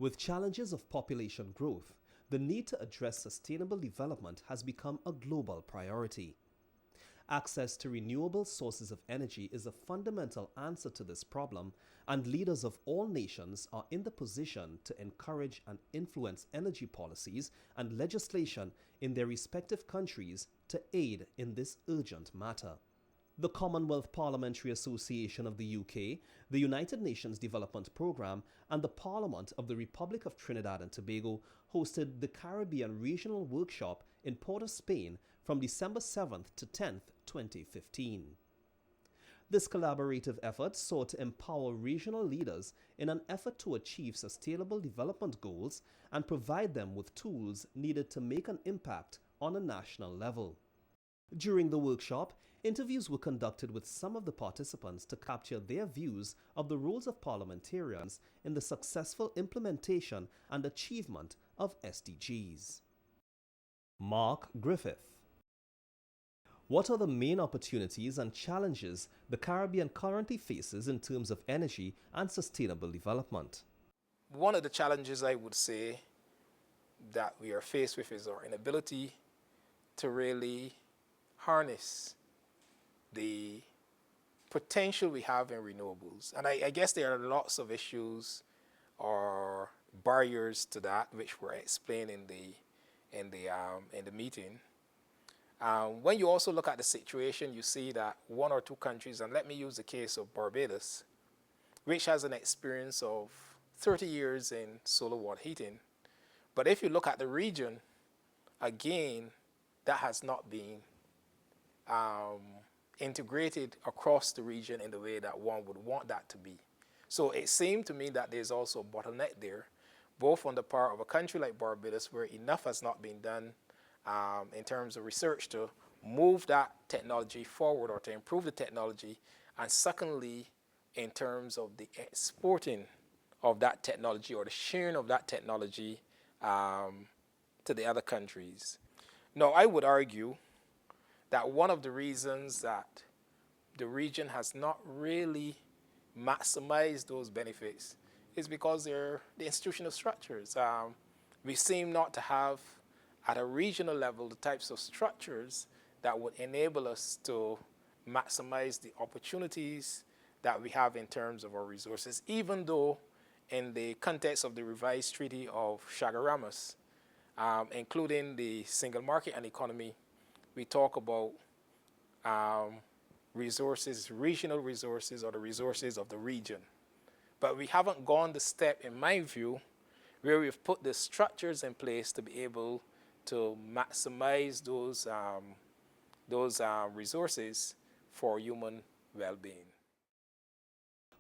With challenges of population growth, the need to address sustainable development has become a global priority. Access to renewable sources of energy is a fundamental answer to this problem, and leaders of all nations are in the position to encourage and influence energy policies and legislation in their respective countries to aid in this urgent matter. The Commonwealth Parliamentary Association of the UK, the United Nations Development Programme, and the Parliament of the Republic of Trinidad and Tobago hosted the Caribbean Regional Workshop in Port of Spain from December 7th to 10th, 2015. This collaborative effort sought to empower regional leaders in an effort to achieve sustainable development goals and provide them with tools needed to make an impact on a national level. During the workshop, interviews were conducted with some of the participants to capture their views of the roles of parliamentarians in the successful implementation and achievement of SDGs. Mark Griffith. What are the main opportunities and challenges the Caribbean currently faces in terms of energy and sustainable development? One of the challenges I would say that we are faced with is our inability to really harness the potential we have in renewables. And I guess there are lots of issues or barriers to that, which were explained in the meeting. When you also look at the situation, you see that one or two countries, and let me use the case of Barbados, which has an experience of 30 years in solar water heating. But if you look at the region, again, that has not been integrated across the region in the way that one would want that to be. So it seemed to me that there's also a bottleneck there, both on the part of a country like Barbados, where enough has not been done in terms of research to move that technology forward or to improve the technology, and secondly, in terms of the exporting of that technology or the sharing of that technology to the other countries. Now, I would argue that one of the reasons that the region has not really maximized those benefits is because they're the institutional structures. We seem not to have, at a regional level, the types of structures that would enable us to maximize the opportunities that we have in terms of our resources, even though in the context of the revised Treaty of Chaguaramas, including the single market and economy, we talk about resources, regional resources, or the resources of the region. But we haven't gone the step, in my view, where we've put the structures in place to be able to maximize those resources for human well-being.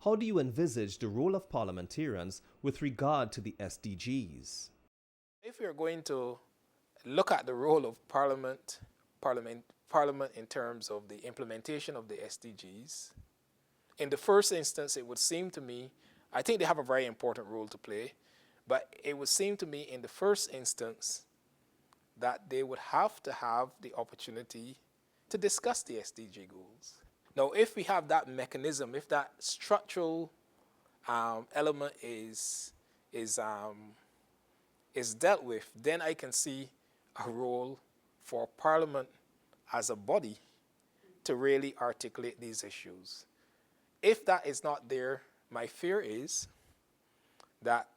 How do you envisage the role of parliamentarians with regard to the SDGs? If we are going to look at the role of Parliament in terms of the implementation of the SDGs, in the first instance, it would seem to me, I think they have a very important role to play, but it would seem to me in the first instance that they would have to have the opportunity to discuss the SDG goals. Now, if we have that mechanism, if that structural element is dealt with, then I can see a role for Parliament as a body to really articulate these issues. If that is not there, my fear is that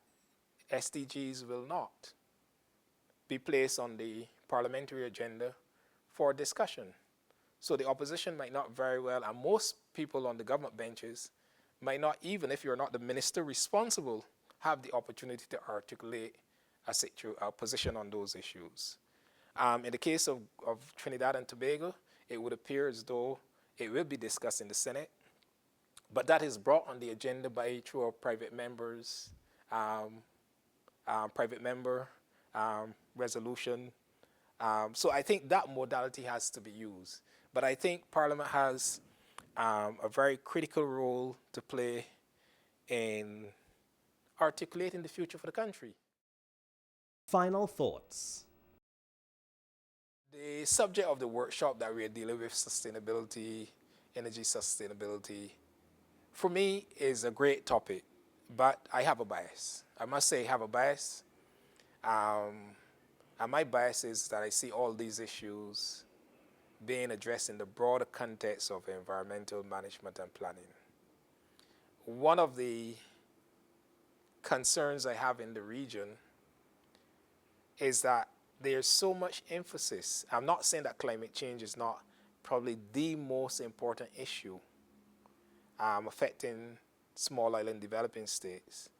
SDGs will not be placed on the parliamentary agenda for discussion. So the opposition might not very well, and most people on the government benches might not even, if you're not the minister responsible, have the opportunity to articulate a position on those issues. In the case of Trinidad and Tobago, it would appear as though it will be discussed in the Senate, but that is brought on the agenda by through our private members, private member resolution. So I think that modality has to be used. But I think Parliament has a very critical role to play in articulating the future for the country. Final thoughts. The subject of the workshop that we are dealing with, sustainability, energy sustainability, for me is a great topic, but I have a bias. I must say, have a bias. And my bias is that I see all these issues being addressed in the broader context of environmental management and planning. One of the concerns I have in the region is that there's so much emphasis. I'm not saying that climate change is not probably the most important issue affecting small island developing states.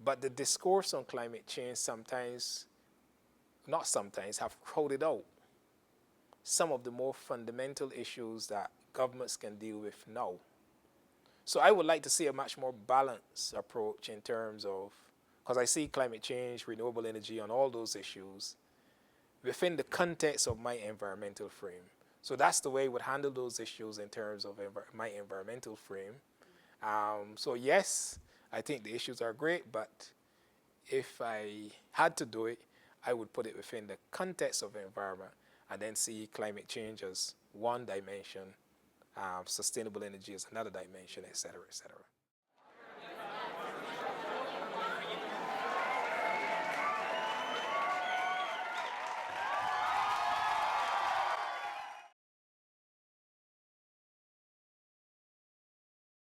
But the discourse on climate change sometimes, not sometimes, have crowded out some of the more fundamental issues that governments can deal with now. So I would like to see a much more balanced approach in terms of, because I see climate change, renewable energy, and all those issues within the context of my environmental frame. So that's the way I would handle those issues in terms of my environmental frame. So yes, I think the issues are great, but if I had to do it, I would put it within the context of the environment and then see climate change as one dimension, sustainable energy as another dimension, et cetera, et cetera.